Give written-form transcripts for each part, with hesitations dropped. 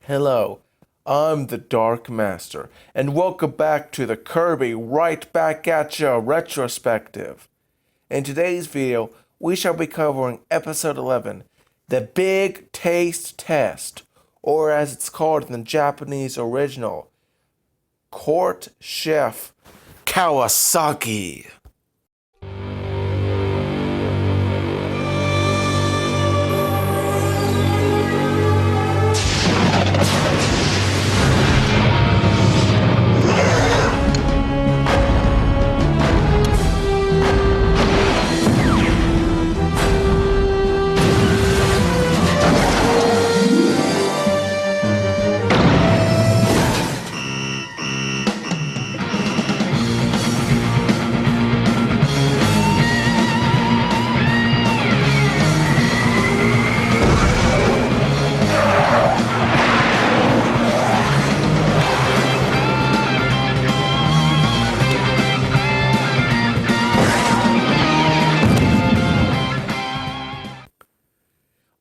Hello, I'm the Dark Master, and welcome back to the Kirby Right Back at Ya Retrospective. In today's video, we shall be covering Episode 11, The Big Taste Test, or as it's called in the Japanese original, Court Chef Kawasaki.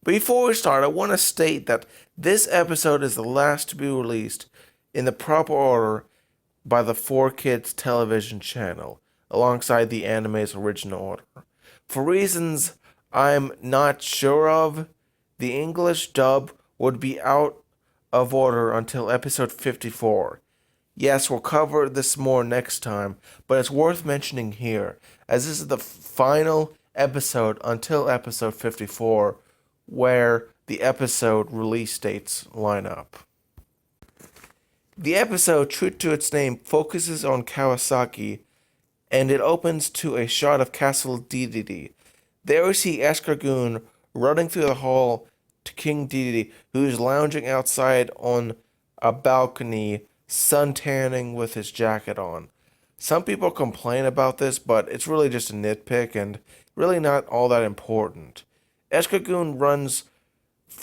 Before we start, I want to state that this episode is the last to be released in the proper order by the 4Kids television channel, alongside the anime's original order. For reasons I'm not sure of, the English dub would be out of order until episode 54. Yes, we'll cover this more next time, but it's worth mentioning here, as this is the final episode until episode 54, where the episode release dates line up. The episode, true to its name, focuses on Kawasaki, and it opens to a shot of Castle Dedede. There we see Escargoon running through the hall to King Dedede, who is lounging outside on a balcony, suntanning with his jacket on. Some people complain about this, but it's really just a nitpick and really not all that important. Escargoon runs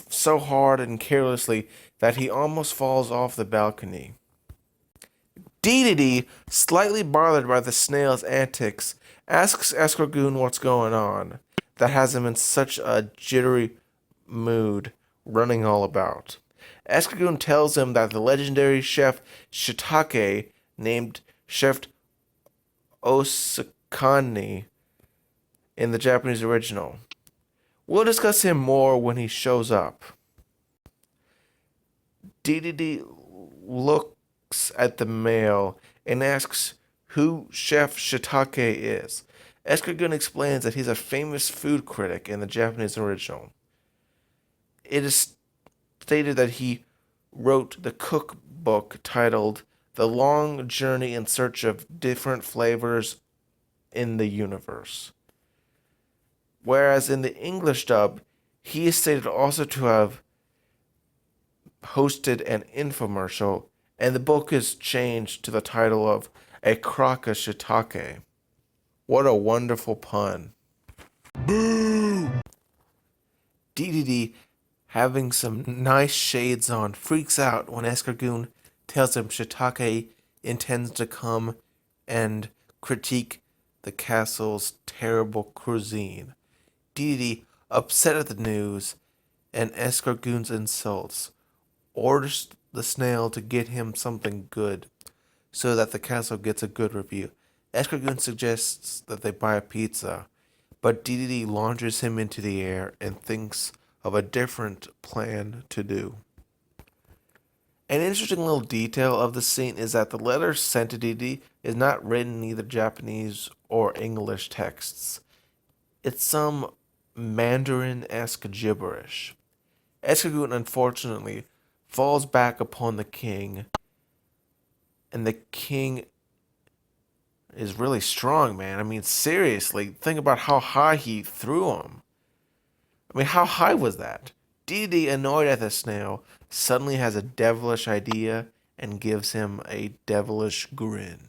so hard and carelessly that he almost falls off the balcony. Dedede, slightly bothered by the snail's antics, asks Escargoon what's going on that has him in such a jittery mood, running all about. Escargoon tells him that the legendary chef Shitake, named Chef Osakani in the Japanese original. We'll discuss him more when he shows up. Dedede looks at the mail and asks who Chef Shitake is. Escargoon explains that he's a famous food critic in the Japanese original. It is stated that he wrote the cookbook titled The Long Journey in Search of Different Flavors in the Universe. Whereas in the English dub, he is stated also to have hosted an infomercial, and the book is changed to the title of A Crock of Shitake. What a wonderful pun. Boo! Dedede, having some nice shades on, freaks out when Escargoon tells him Shitake intends to come and critique the castle's terrible cuisine. Dedede, upset at the news and Escargoon's insults, orders the snail to get him something good so that the castle gets a good review. Escargoon suggests that they buy a pizza, but Dedede launches him into the air and thinks of a different plan to do. An interesting little detail of the scene is that the letter sent to Dedede is not written in either Japanese or English texts. It's some Mandarin-esque gibberish. Escargoon, unfortunately, falls back upon the king, and the king is really strong, man. I mean, seriously, think about how high he threw him. I mean, how high was that? Dedede, annoyed at the snail, suddenly has a devilish idea and gives him a devilish grin.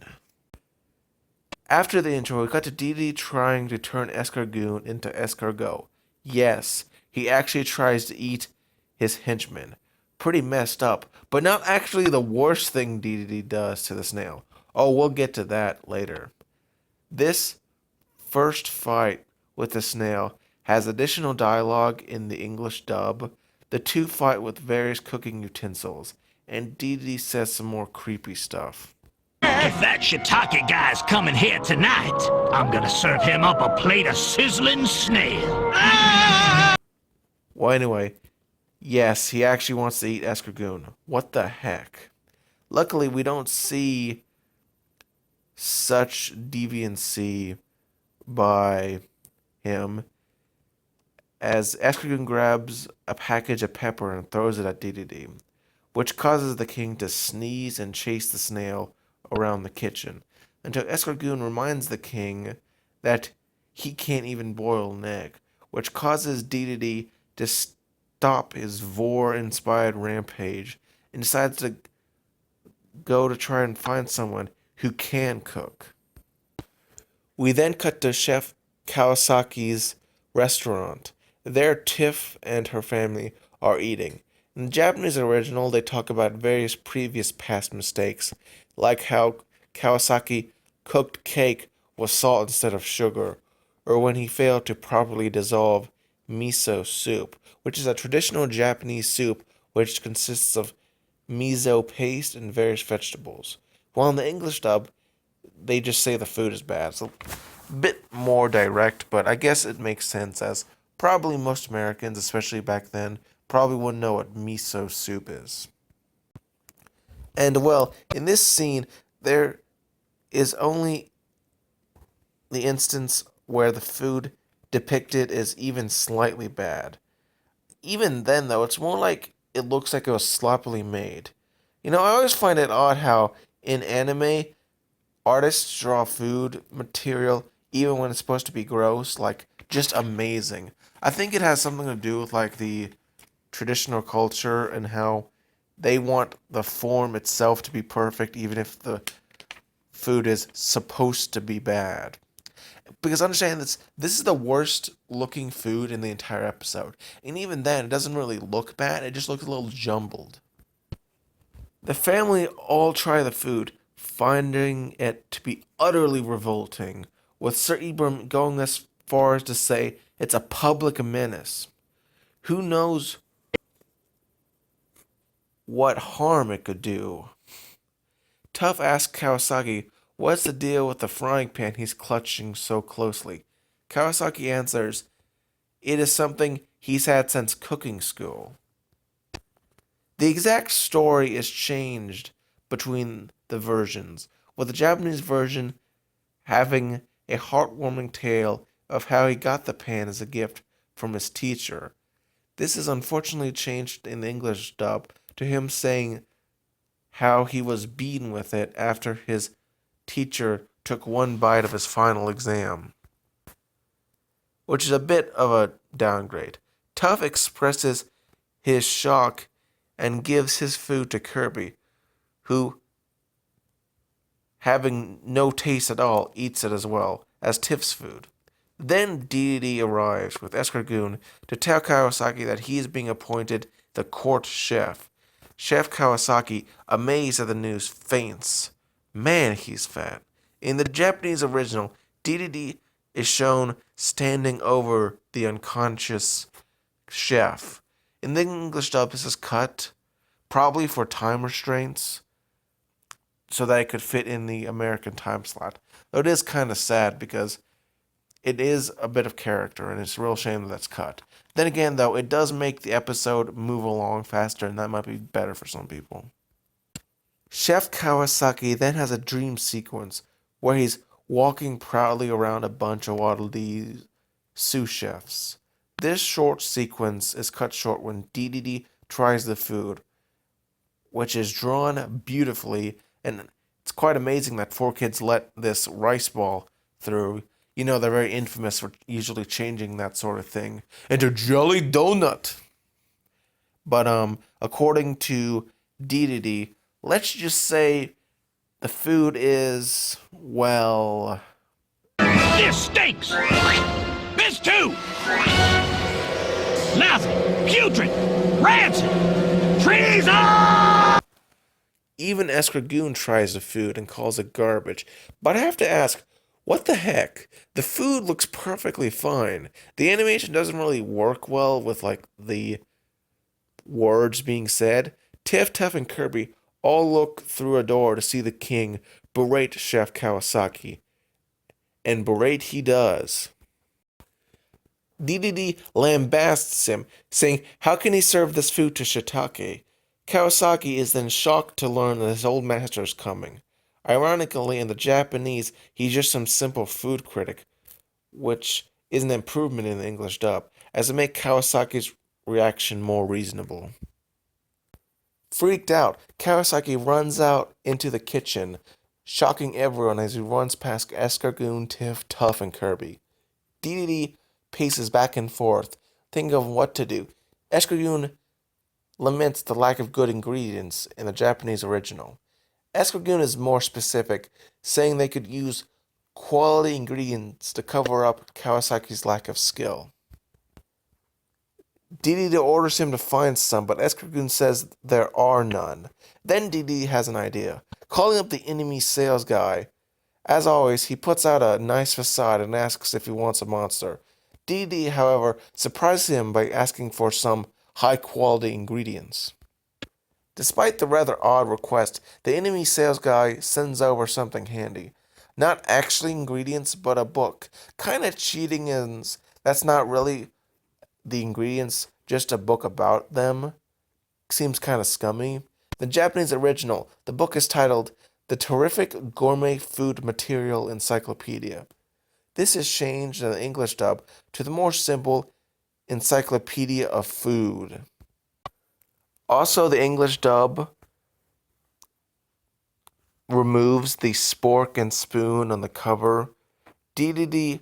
After the intro, we cut to Dedede trying to turn Escargoon into escargot. Yes, he actually tries to eat his henchman. Pretty messed up, but not actually the worst thing Dedede does to the snail. Oh, we'll get to that later. This first fight with the snail has additional dialogue in the English dub The two fight with various cooking utensils, and Dee says some more creepy stuff. If that Shitake guy's coming here tonight, I'm gonna serve him up a plate of sizzling snail. Well, anyway, yes, he actually wants to eat escargoon. What the heck? Luckily, we don't see such deviancy by him, as escargoon grabs a package of pepper and throws it at Dee, which causes the king to sneeze and chase the snail around the kitchen, until escargoon reminds the king that he can't even boil an egg, which causes Dee to stop his vor-inspired rampage and decides to go to try and find someone who can cook. We then cut to Chef Kawasaki's restaurant. There, Tiff and her family are eating. In the Japanese original, they talk about various previous past mistakes, like how Kawasaki cooked cake with salt instead of sugar, or when he failed to properly dissolve miso soup, which is a traditional Japanese soup which consists of miso paste and various vegetables. While in the English dub, they just say the food is bad. So a bit more direct, but I guess it makes sense, as probably most Americans, especially back then, probably wouldn't know what miso soup is. And well, in this scene, there is only the instance where the food depicted is even slightly bad. Even then, though, it's more like it looks like it was sloppily made. I always find it odd how in anime, artists draw food material even when it's supposed to be gross, like just amazing. I think it has something to do with like the traditional culture and how they want the form itself to be perfect even if the food is supposed to be bad. Because understand this is the worst looking food in the entire episode. And even then, it doesn't really look bad, it just looks a little jumbled. The family all try the food, finding it to be utterly revolting, with Sir Ibram going as far as to say it's a public menace. Who knows what harm it could do? Tough asks Kawasaki what's the deal with the frying pan he's clutching so closely. Kawasaki answers, it is something he's had since cooking school. The exact story is changed between the versions, with the Japanese version having a heartwarming tale of how he got the pan as a gift from his teacher. This is unfortunately changed in the English dub to him saying how he was beaten with it after his teacher took one bite of his final exam, which is a bit of a downgrade. Tough expresses his shock and gives his food to Kirby, who, having no taste at all, eats it as well as Tiff's food. Then Dee arrives with escargoon to tell Kawasaki that he is being appointed the court chef. Chef Kawasaki, amazed at the news, faints. Man, he's fat. In the Japanese original, Dee is shown standing over the unconscious chef. In the English dub, this is cut, probably for time restraints, so that it could fit in the American time slot. Though it is kind of sad because it is a bit of character, and it's a real shame that that's cut. Then again, though, it does make the episode move along faster, and that might be better for some people. Chef Kawasaki then has a dream sequence where he's walking proudly around a bunch of Waddle sous chefs. This short sequence is cut short when Dee tries the food, which is drawn beautifully, and it's quite amazing that 4Kids let this rice ball through. They're very infamous for usually changing that sort of thing into jelly donut. But according to Dee, let's just say the food is, well, This stinks! This too! Lousy! Putrid! Rancid! Treason! Even escargoon tries the food and calls it garbage. But I have to ask, what the heck? The food looks perfectly fine. The animation doesn't really work well with, like, the words being said, Tiff, Tuff, and Kirby all look through a door to see the king berate Chef Kawasaki. And berate he does. DDD lambasts him, saying, "How can he serve this food to Shitake?" Kawasaki is then shocked to learn that his old master is coming. Ironically, in the Japanese, he's just some simple food critic, which is an improvement in the English dub, as it makes Kawasaki's reaction more reasonable. Freaked out, Kawasaki runs out into the kitchen, shocking everyone as he runs past Escargoon, Tiff, Tuff, and Kirby. DDD paces back and forth, thinking of what to do. Escargoon laments the lack of good ingredients in the Japanese original. Escargoon is more specific, saying they could use quality ingredients to cover up Kawasaki's lack of skill. DD orders him to find some, but Escargoon says there are none. Then DD has an idea. Calling up the enemy sales guy, as always, he puts out a nice facade and asks if he wants a monster. DD, however, surprises him by asking for some high-quality ingredients. Despite the rather odd request, the enemy sales guy sends over something handy. Not actually ingredients, but a book. Kinda cheating, and that's not really the ingredients, just a book about them. Seems kinda scummy. The Japanese original, the book is titled The Terrific Gourmet Food Material Encyclopedia. This is changed in the English dub to the more simple Encyclopedia of Food. Also, the English dub removes the spork and spoon on the cover. DDD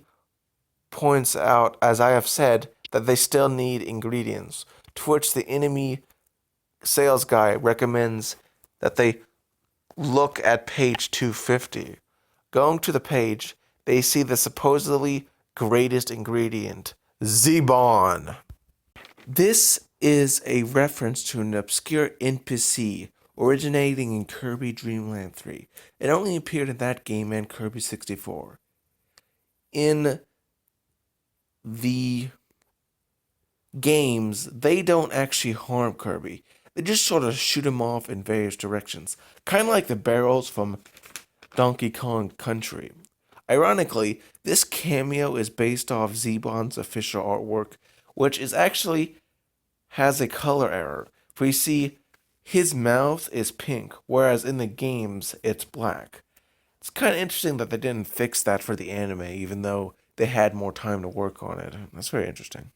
points out, as I have said, that they still need ingredients, to which the enemy sales guy recommends that they look at page 250. Going to the page, they see the supposedly greatest ingredient, Zebon. This is a reference to an obscure NPC originating in Kirby Dream Land 3. It only appeared in that game and Kirby 64. In the games, they don't actually harm Kirby. They just sort of shoot him off in various directions, kind of like the barrels from Donkey Kong Country. Ironically, this cameo is based off Zebon's official artwork, which is actually has a color error. For you see, his mouth is pink, whereas in the games, it's black. It's kind of interesting that they didn't fix that for the anime, even though they had more time to work on it. That's very interesting.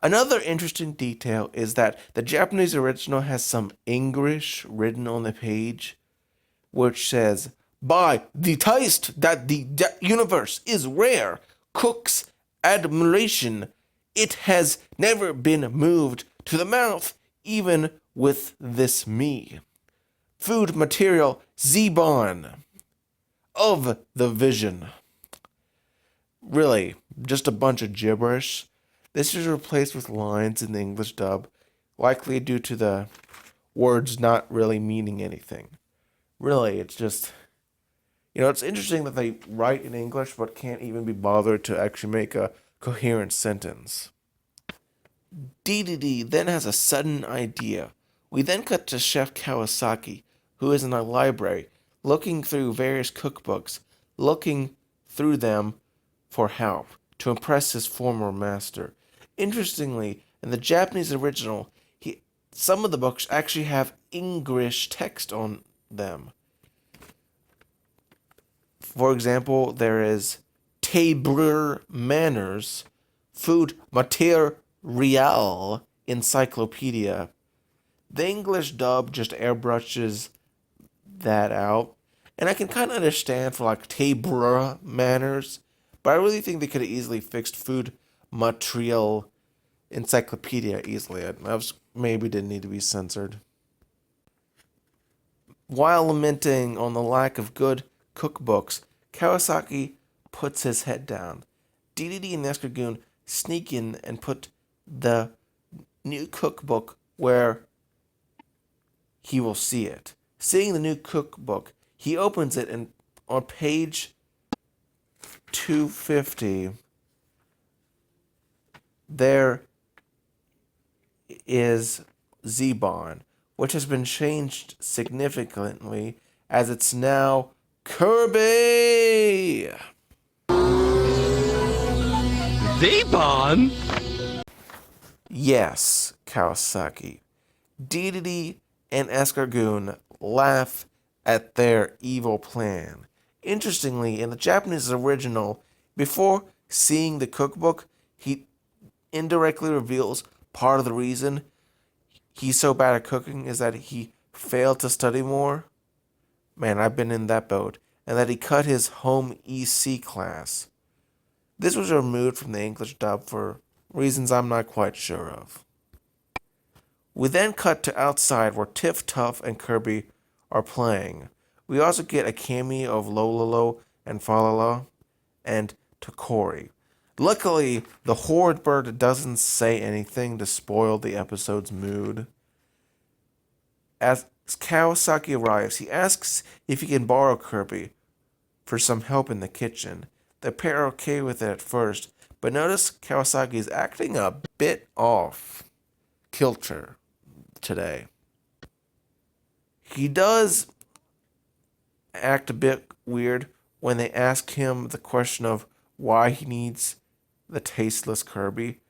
Another interesting detail is that the Japanese original has some English written on the page, which says, "By the taste that the universe is rare, cook's admiration, it has never been moved to the mouth, even with this me. Food material Zebon of the vision." Really, just a bunch of gibberish. This is replaced with lines in the English dub, likely due to the words not really meaning anything. Really, it's just, it's interesting that they write in English but can't even be bothered to actually make a coherent sentence. DDD then has a sudden idea. We then cut to Chef Kawasaki, who is in a library, looking through various cookbooks, looking through them for help to impress his former master. Interestingly, in the Japanese original, some of the books actually have English text on them. For example, there is Table Manners, Food Material Encyclopedia. The English dub just airbrushes that out, and I can kind of understand for like Table Manners, but I really think they could have easily fixed Food Material Encyclopedia easily. That maybe didn't need to be censored. While lamenting on the lack of good cookbooks, Kawasaki puts his head down. DDD and Escargoon sneak in and put the new cookbook where he will see it. Seeing the new cookbook, he opens it, and on page 250, there is Zebon, which has been changed significantly as it's now Kirby! Zebon? Yes, Kawasaki. Dedede and Escargoon laugh at their evil plan. Interestingly, in the Japanese original, before seeing the cookbook, he indirectly reveals part of the reason he's so bad at cooking is that he failed to study more. Man, I've been in that boat. And that he cut his home EC class. This was removed from the English dub for reasons I'm not quite sure of. We then cut to outside where Tiff, Tuff, and Kirby are playing. We also get a cameo of Lololo and Falala and Tokori. Luckily, the horrid bird doesn't say anything to spoil the episode's mood. As Kawasaki arrives, he asks if he can borrow Kirby for some help in the kitchen. The pair are okay with it at first, but notice Kawasaki is acting a bit off kilter today. He does act a bit weird when they ask him the question of why he needs the tasteless Kirby,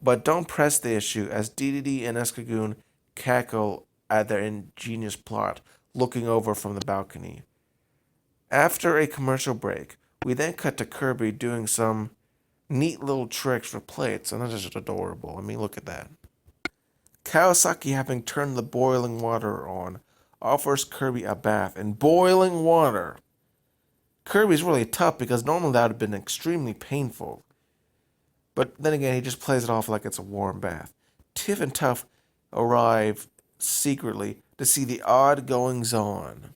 but don't press the issue as Dedede and Escargoon cackle at their ingenious plot, looking over from the balcony. After a commercial break, we then cut to Kirby doing some neat little tricks for plates, and that's just adorable. I mean, look at that. Kawasaki, having turned the boiling water on, offers Kirby a bath in boiling water. Kirby's really tough because normally that would have been extremely painful. But then again, he just plays it off like it's a warm bath. Tiff and Tuff arrive secretly to see the odd goings on.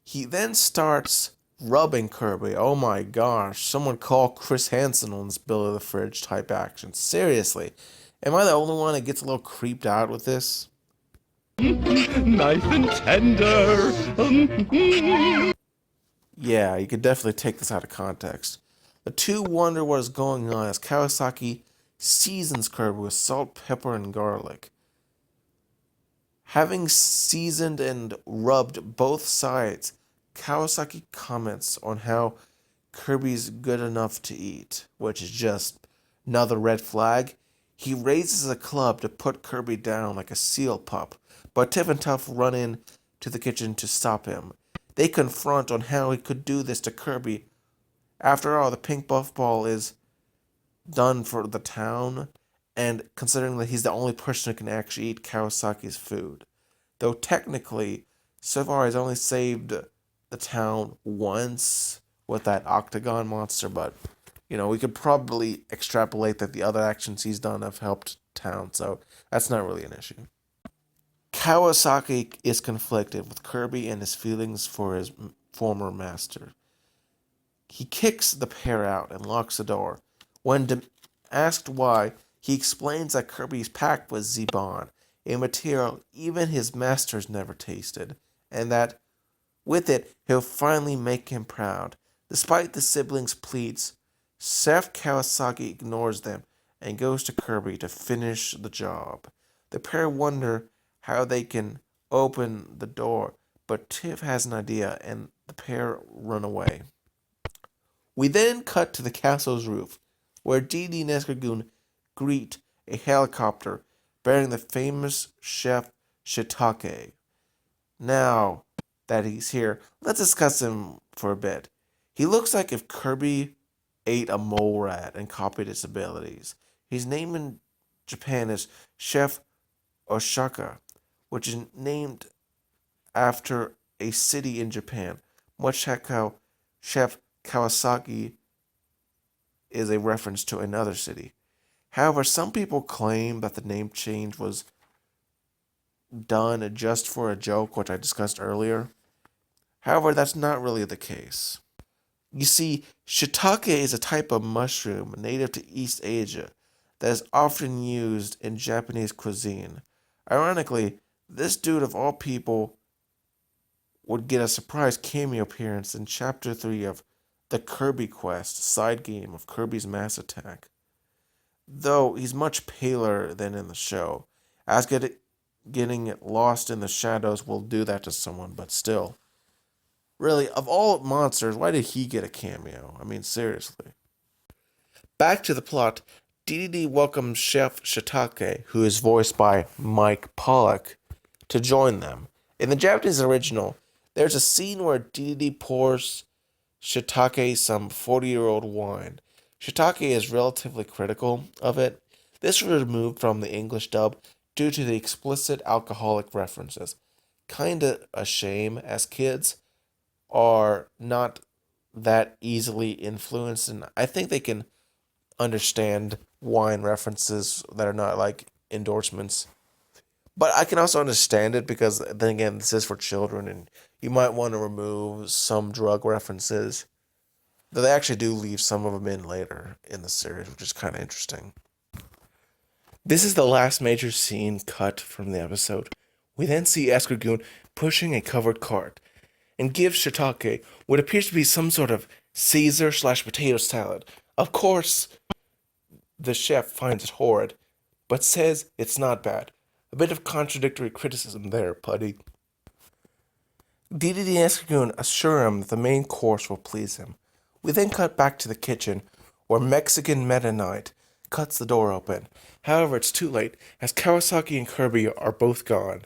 He then starts rubbing Kirby. Oh my gosh, someone call Chris Hansen on this Bill of the Fridge type action. Seriously, am I the only one that gets a little creeped out with this? Nice and tender. Yeah, you could definitely take this out of context. The two wonder what is going on as Kawasaki seasons Kirby with salt, pepper, and garlic. Having seasoned and rubbed both sides, Kawasaki comments on how Kirby's good enough to eat, which is just another red flag. He raises a club to put Kirby down like a seal pup, but Tiff and Tuff run in to the kitchen to stop him. They confront on how he could do this to Kirby. After all, the pink buff ball is done for the town, and considering that he's the only person who can actually eat Kawasaki's food. Though technically, so far he's only saved the town once with that octagon monster, but, we could probably extrapolate that the other actions he's done have helped town, so that's not really an issue. Kawasaki is conflicted with Kirby and his feelings for his former master. He kicks the pair out and locks the door. When asked why, he explains that Kirby's pact with Zebon, a material even his masters never tasted, and that with it he'll finally make him proud. Despite the siblings' pleas, Seth Kawasaki ignores them and goes to Kirby to finish the job. The pair wonder how they can open the door, but Tiff has an idea and the pair run away. We then cut to the castle's roof, where Dedede and Escargoon greet a helicopter bearing the famous chef Shitake. Now that he's here, let's discuss him for a bit. He looks like if Kirby ate a mole rat and copied its abilities. His name in Japan is Chef Osaka, which is named after a city in Japan, much like how Chef Kawasaki is a reference to another city. However, some people claim that the name change was done just for a joke, which I discussed earlier. However, that's not really the case. You see, shiitake is a type of mushroom native to East Asia that is often used in Japanese cuisine. Ironically, this dude of all people would get a surprise cameo appearance in Chapter 3 of the Kirby Quest side game of Kirby's Mass Attack. though he's much paler than in the show. As getting lost in the shadows will do that to someone, but still. Really, of all monsters, why did he get a cameo? I mean, seriously. Back to the plot, DDD welcomes Chef Shitake, who is voiced by Mike Pollock, to join them. In the Japanese original, there's a scene where DDD pours Shitake some 40-year-old wine. Shitake is relatively critical of it. This was removed from the English dub due to the explicit alcoholic references. Kinda a shame, as kids are not that easily influenced, and I think they can understand wine references that are not like endorsements. But I can also understand it because then again, this is for children, and you might want to remove some drug references. Though they actually do leave some of them in later in the series, which is kind of interesting. This is the last major scene cut from the episode. We then see Escargoon pushing a covered cart and gives Shitake what appears to be some sort of Caesar/potato salad. Of course, the chef finds it horrid, but says it's not bad. A bit of contradictory criticism there, Putty. DDD and Escargoon assure him that the main course will please him. We then cut back to the kitchen, where Mexican Meta Knight cuts the door open. However, it's too late, as Kawasaki and Kirby are both gone.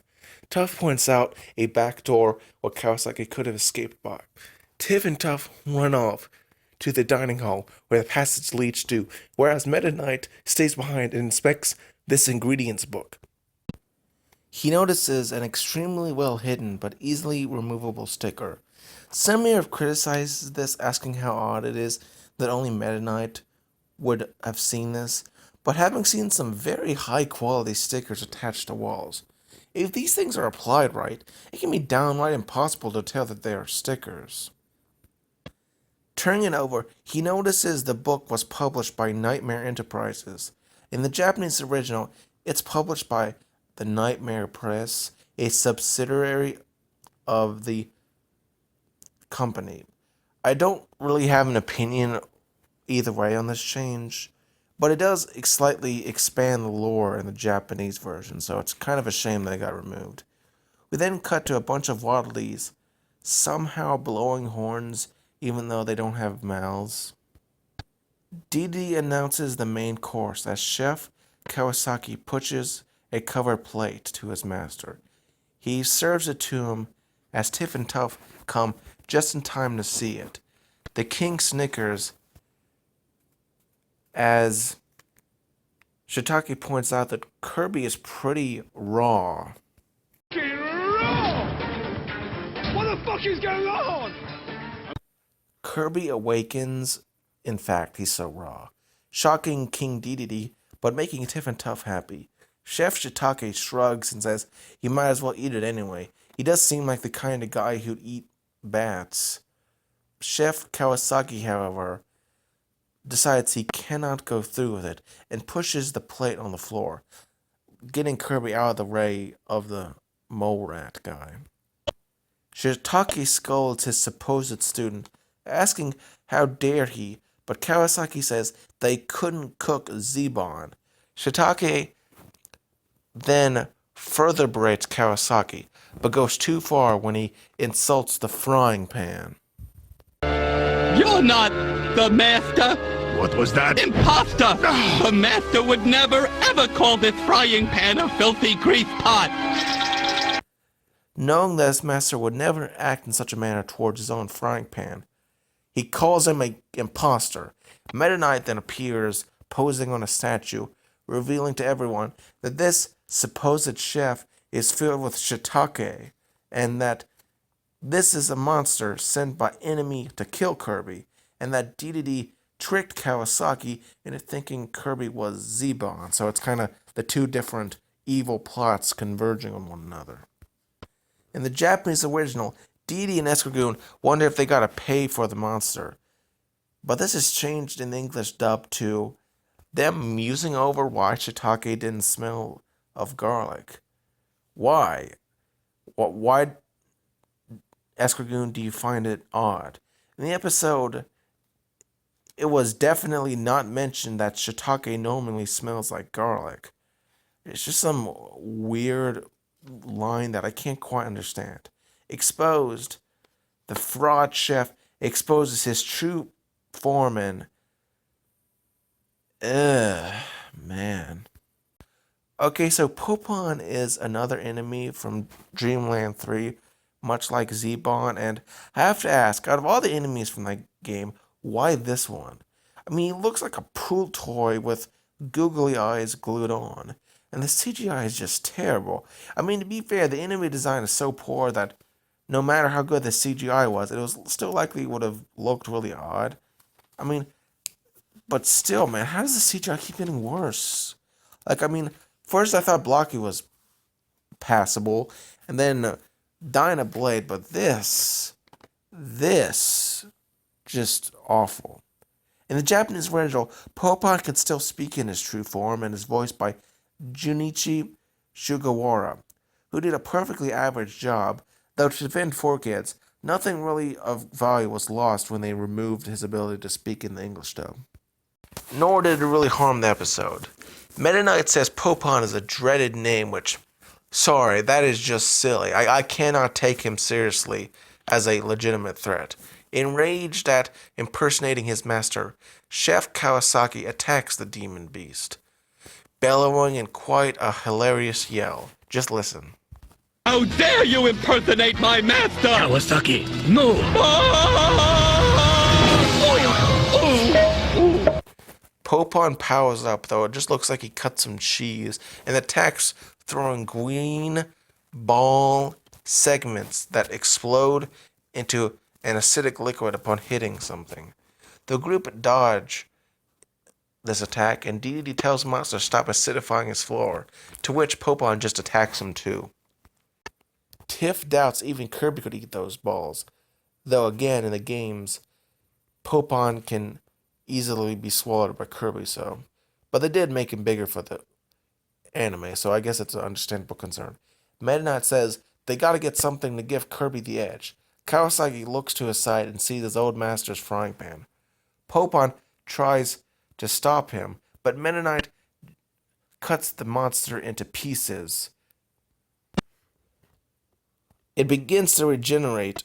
Tuff points out a back door where Kawasaki could have escaped by. Tiff and Tuff run off to the dining hall where the passage leads to, whereas Meta Knight stays behind and inspects this ingredients book. He notices an extremely well hidden but easily removable sticker. Some may have criticized this, asking how odd it is that only Meta Knight would have seen this, but having seen some very high quality stickers attached to walls, if these things are applied right, it can be downright impossible to tell that they are stickers. Turning it over, he notices the book was published by Nightmare Enterprises. In the Japanese original, it's published by the Nightmare Press, a subsidiary of the company. I don't really have an opinion either way on this change, but it does slightly expand the lore in the Japanese version, so it's kind of a shame they got removed. We then cut to a bunch of waddlies somehow blowing horns even though they don't have mouths. DD announces the main course as Chef Kawasaki pushes a covered plate to his master. He serves it to him as Tiff and Tuff come just in time to see it. The king snickers as Shitake points out that Kirby is pretty raw. What the fuck is going on? Kirby awakens. In fact, he's so raw, shocking King Dedede, but making Tiff and Tuff happy. Chef Shitake shrugs and says he might as well eat it anyway. He does seem like the kind of guy who'd eat bats. Chef Kawasaki, however, decides he cannot go through with it and pushes the plate on the floor, getting Kirby out of the way of the mole rat guy. Shitake scolds his supposed student, asking how dare he, but Kawasaki says they couldn't cook Zebon. Shitake then further berates Kawasaki, but goes too far when he insults the frying pan. You're not the master! What was that? Imposter! The master would never ever call this frying pan a filthy grease pot! Knowing that his master would never act in such a manner towards his own frying pan, he calls him an imposter. Meta Knight then appears, posing on a statue, revealing to everyone that this supposed chef is filled with Shitake, and that this is a monster sent by enemy to kill Kirby, and that DDD tricked Kawasaki into thinking Kirby was Zebon. So it's kind of the two different evil plots converging on one another. In the Japanese original, Dee and Escargoon wonder if they gotta pay for the monster. But this is changed in the English dub to them musing over why Shitake didn't smell of garlic. Why? Why, Escargoon, do you find it odd? In the episode, it was definitely not mentioned that shiitake normally smells like garlic. It's just some weird line that I can't quite understand. Exposed. The fraud chef exposes his true form and... Ugh, man. Okay, so Popon is another enemy from Dreamland 3, much like Zebon, and I have to ask, out of all the enemies from that game, why this one? I mean, he looks like a pool toy with googly eyes glued on, and the CGI is just terrible. I mean, to be fair, the enemy design is so poor that no matter how good the CGI was, it was still likely would have looked really odd. I mean, but still, man, how does the CGI keep getting worse? Like, I mean, first I thought Blocky was passable, and then Dyna Blade, but this, just awful. In the Japanese original, Popon can still speak in his true form and is voiced by Junichi Sugawara, who did a perfectly average job, though to defend 4Kids, nothing really of value was lost when they removed his ability to speak in the English dub. Nor did it really harm the episode. Meta Knight says Popon is a dreaded name, which, sorry, that is just silly. I cannot take him seriously as a legitimate threat. Enraged at impersonating his master, Chef Kawasaki attacks the demon beast, bellowing in quite a hilarious yell. Just listen. How dare you impersonate my master! Kawasaki, no! Popon powers up, though it just looks like he cut some cheese, and attacks, throwing green ball segments that explode into an acidic liquid upon hitting something. The group dodge this attack, and Dedede tells Monster to stop acidifying his floor, to which Popon just attacks him too. Tiff doubts even Kirby could eat those balls, though again in the games, Popon can easily be swallowed by Kirby, but they did make him bigger for the anime, so I guess it's an understandable concern. Meta Knight says they gotta get something to give Kirby the edge. Kawasaki looks to his side and sees his old master's frying pan. Popon tries to stop him, but Meta Knight cuts the monster into pieces. It begins to regenerate,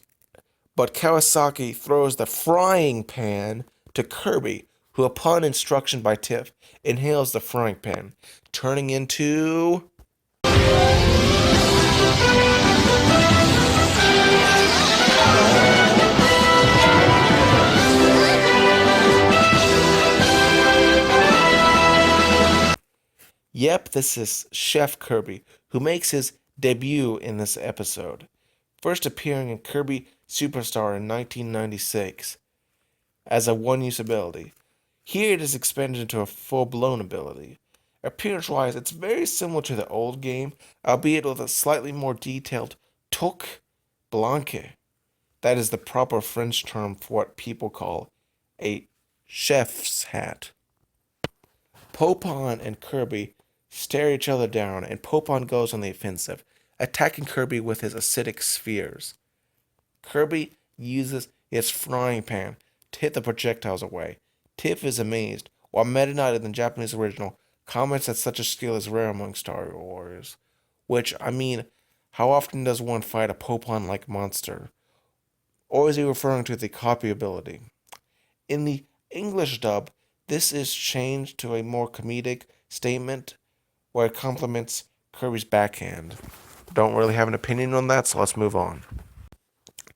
but Kawasaki throws the frying pan to Kirby, who, upon instruction by Tiff, inhales the frying pan, turning into... Yep, this is Chef Kirby, who makes his debut in this episode, first appearing in Kirby Superstar in 1996 as a one-use ability. Here it is expanded into a full-blown ability. Appearance-wise, it's very similar to the old game, albeit with a slightly more detailed toque blanche. That is the proper French term for what people call a chef's hat. Popon and Kirby stare each other down, and Popon goes on the offensive, attacking Kirby with his acidic spheres. Kirby uses his frying pan to hit the projectiles away. Tiff is amazed, while Meta Knight in the Japanese original comments that such a skill is rare among Star Warriors. Which, I mean, how often does one fight a Popon-like monster? Or is he referring to the copy ability? In the English dub, this is changed to a more comedic statement where it complements Kirby's backhand. Don't really have an opinion on that, so let's move on.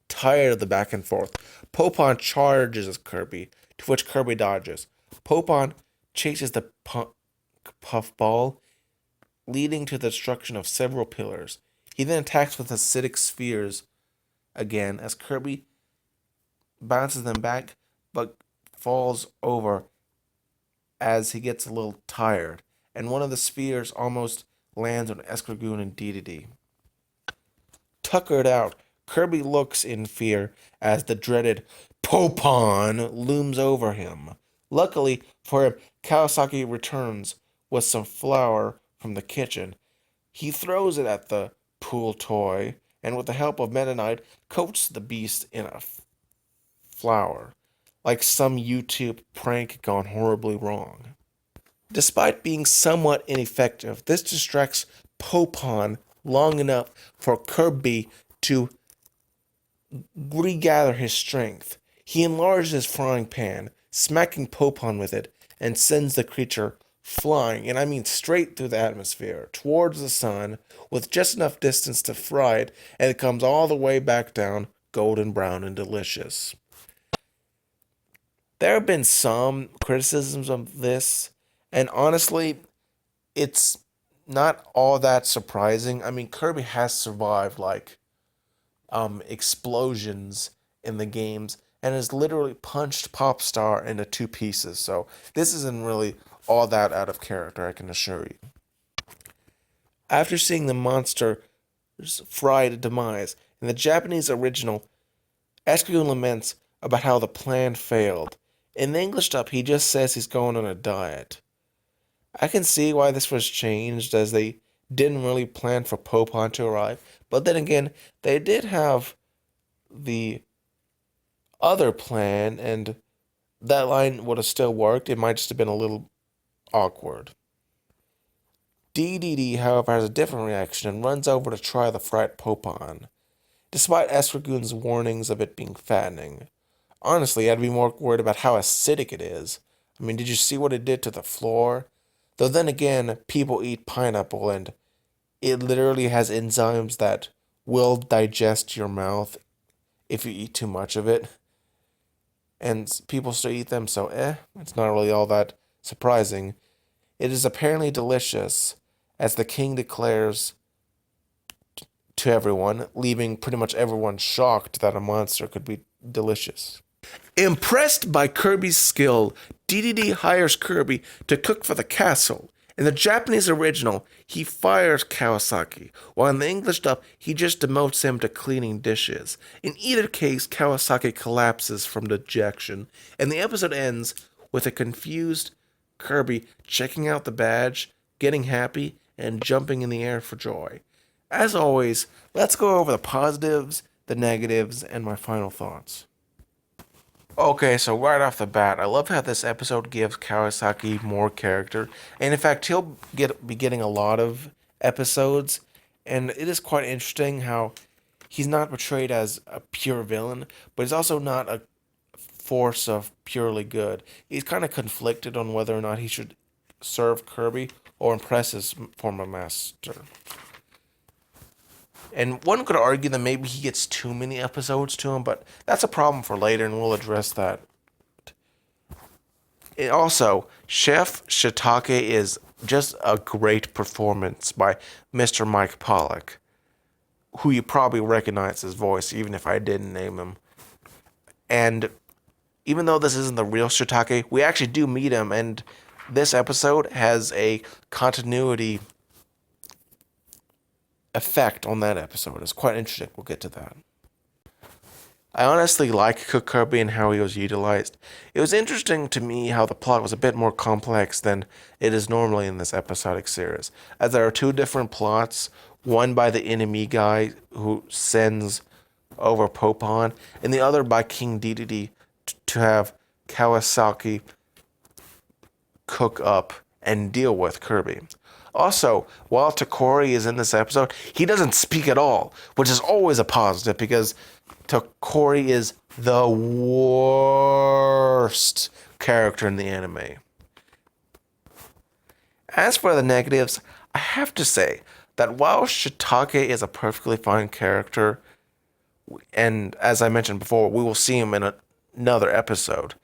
Tired of the back and forth, Popon charges at Kirby, to which Kirby dodges. Popon chases the puffball, leading to the destruction of several pillars. He then attacks with acidic spheres again as Kirby bounces them back, but falls over as he gets a little tired, and one of the spheres almost lands on Escargoon and Dedede. Tuckered out, Kirby looks in fear as the dreaded Popon looms over him. Luckily for him, Kawasaki returns with some flour from the kitchen. He throws it at the pool toy, and with the help of Meta Knight, coats the beast in a flour. like some YouTube prank gone horribly wrong. Despite being somewhat ineffective, this distracts Popon long enough for Kirby to regather his strength. He enlarges his frying pan, smacking Popon with it, and sends the creature flying, and I mean straight through the atmosphere, towards the sun, with just enough distance to fry it, and it comes all the way back down, golden brown and delicious. There have been some criticisms of this, and honestly, it's not all that surprising. I mean, Kirby has survived like explosions in the games and has literally punched Popstar into two pieces. So this isn't really all that out of character, I can assure you. After seeing the monster's fried demise in the Japanese original, Escargoon laments about how the plan failed. In the English dub, he just says he's going on a diet. I can see why this was changed, as they didn't really plan for Popon to arrive. But then again, they did have the other plan, and that line would have still worked. It might just have been a little awkward. DDD, however, has a different reaction and runs over to try the fried Popon, despite Escargoon's warnings of it being fattening. Honestly, I'd be more worried about how acidic it is. I mean, did you see what it did to the floor? Though then again, people eat pineapple, and it literally has enzymes that will digest your mouth if you eat too much of it. And people still eat them, so it's not really all that surprising. It is apparently delicious, as the king declares to everyone, leaving pretty much everyone shocked that a monster could be delicious. Impressed by Kirby's skill, DDD hires Kirby to cook for the castle. In the Japanese original, he fires Kawasaki, while in the English dub, he just demotes him to cleaning dishes. In either case, Kawasaki collapses from dejection, and the episode ends with a confused Kirby checking out the badge, getting happy, and jumping in the air for joy. As always, let's go over the positives, the negatives, and my final thoughts. Okay, so right off the bat, I love how this episode gives Kawasaki more character, and in fact, he'll be getting a lot of episodes, and it is quite interesting how he's not portrayed as a pure villain, but he's also not a force of purely good. He's kind of conflicted on whether or not he should serve Kirby or impress his former master. And one could argue that maybe he gets too many episodes to him, but that's a problem for later, and we'll address that. Also, Chef Shitake is just a great performance by Mr. Mike Pollock, who you probably recognize his voice, even if I didn't name him. And even though this isn't the real Shitake, we actually do meet him, and this episode has a continuity effect on that episode. It's quite interesting. We'll get to that. I honestly like Cook Kirby and how he was utilized. It was interesting to me how the plot was a bit more complex than it is normally in this episodic series, as there are two different plots, one by the enemy guy who sends over Popon, and the other by King Dedede to have Kawasaki cook up and deal with Kirby. Also, while Takori is in this episode, he doesn't speak at all, which is always a positive because Takori is the worst character in the anime. As for the negatives, I have to say that while Shitake is a perfectly fine character, and as I mentioned before, we will see him in another episode,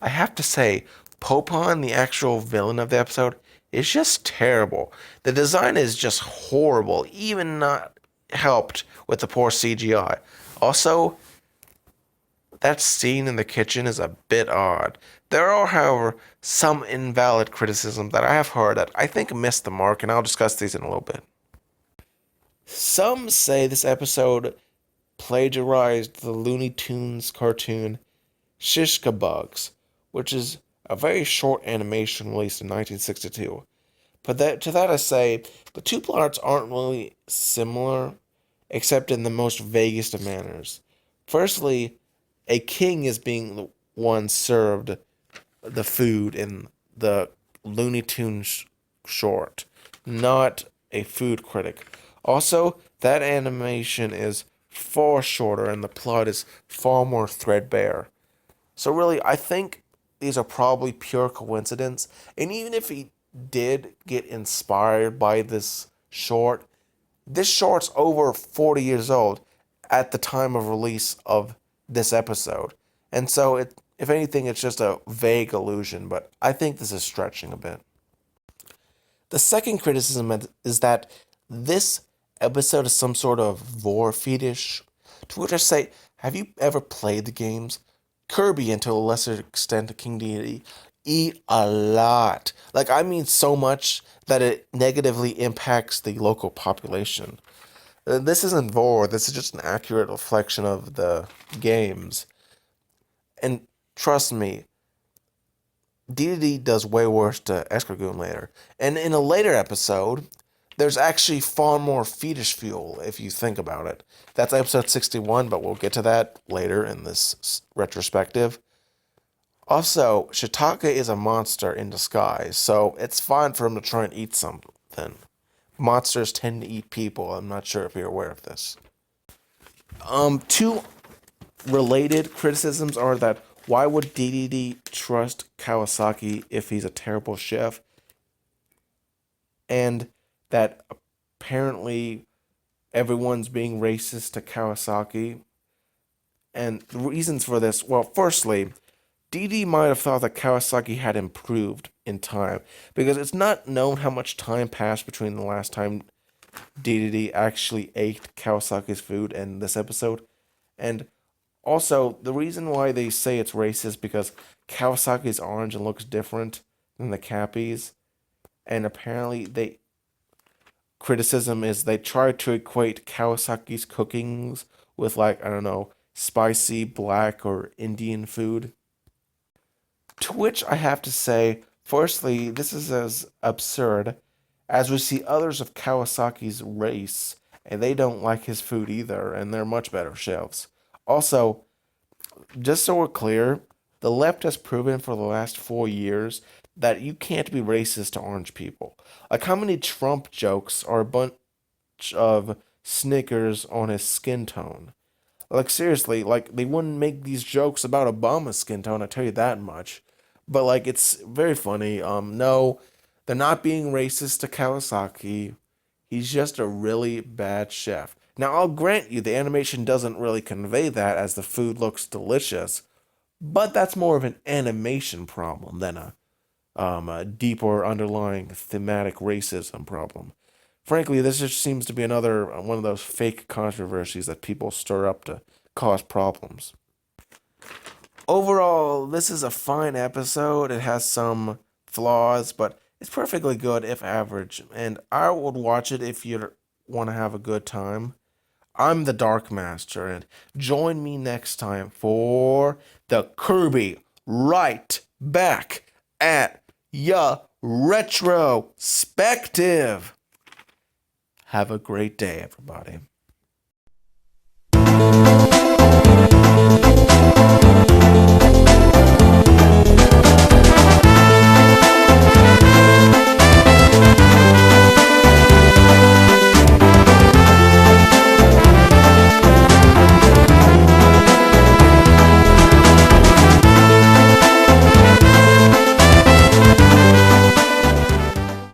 I have to say, Popon, the actual villain of the episode, is just terrible. The design is just horrible, even not helped with the poor CGI. Also, that scene in the kitchen is a bit odd. There are, however, some invalid criticisms that I have heard that I think missed the mark, and I'll discuss these in a little bit. Some say this episode plagiarized the Looney Tunes cartoon Shishka Bugs, which is a very short animation released in 1962. But to that I say, the two plots aren't really similar, except in the most vaguest of manners. Firstly, a king is being one served the food in the Looney Tunes short, not a food critic. Also, that animation is far shorter and the plot is far more threadbare. So really, I think these are probably pure coincidence. And even if he did get inspired by this short's over 40 years old at the time of release of this episode. And so, if anything, it's just a vague illusion, but I think this is stretching a bit. The second criticism is that this episode is some sort of vor fetish. To which I say, have you ever played the games? Kirby, and to a lesser extent King Deity, eat a lot. Like, I mean so much that it negatively impacts the local population. This isn't vor, this is just an accurate reflection of the games. And trust me, Deity does way worse to Escargoon later. And in a later episode, there's actually far more fetish fuel, if you think about it. That's episode 61, but we'll get to that later in this retrospective. Also, Shitake is a monster in disguise, so it's fine for him to try and eat something. Monsters tend to eat people. I'm not sure if you're aware of this. Two related criticisms are that why would DDD trust Kawasaki if he's a terrible chef? And that apparently everyone's being racist to Kawasaki. And the reasons for this, well, firstly, DD might have thought that Kawasaki had improved in time, because it's not known how much time passed between the last time DDD actually ate Kawasaki's food and this episode. And also, the reason why they say it's racist because Kawasaki's orange and looks different than the Cappies. And apparently criticism is they try to equate Kawasaki's cookings with, like, I don't know, spicy black or Indian food. To which I have to say, firstly, this is as absurd as we see others of Kawasaki's race, and they don't like his food either, and they're much better chefs. Also, just so we're clear, the left has proven for the last 4 years that you can't be racist to orange people. Like, how many Trump jokes are a bunch of Snickers on his skin tone? Like, seriously, like, they wouldn't make these jokes about Obama's skin tone, I tell you that much. But, like, it's very funny. No, they're not being racist to Kawasaki. He's just a really bad chef. Now, I'll grant you the animation doesn't really convey that as the food looks delicious, but that's more of an animation problem than a deeper underlying thematic racism problem. Frankly, this just seems to be another one of those fake controversies that people stir up to cause problems. Overall, this is a fine episode. It has some flaws, but it's perfectly good if average, and I would watch it if you want to have a good time. I'm the Dark Master, and join me next time for the Kirby Right Back at Ya Retrospective. Have a great day, everybody.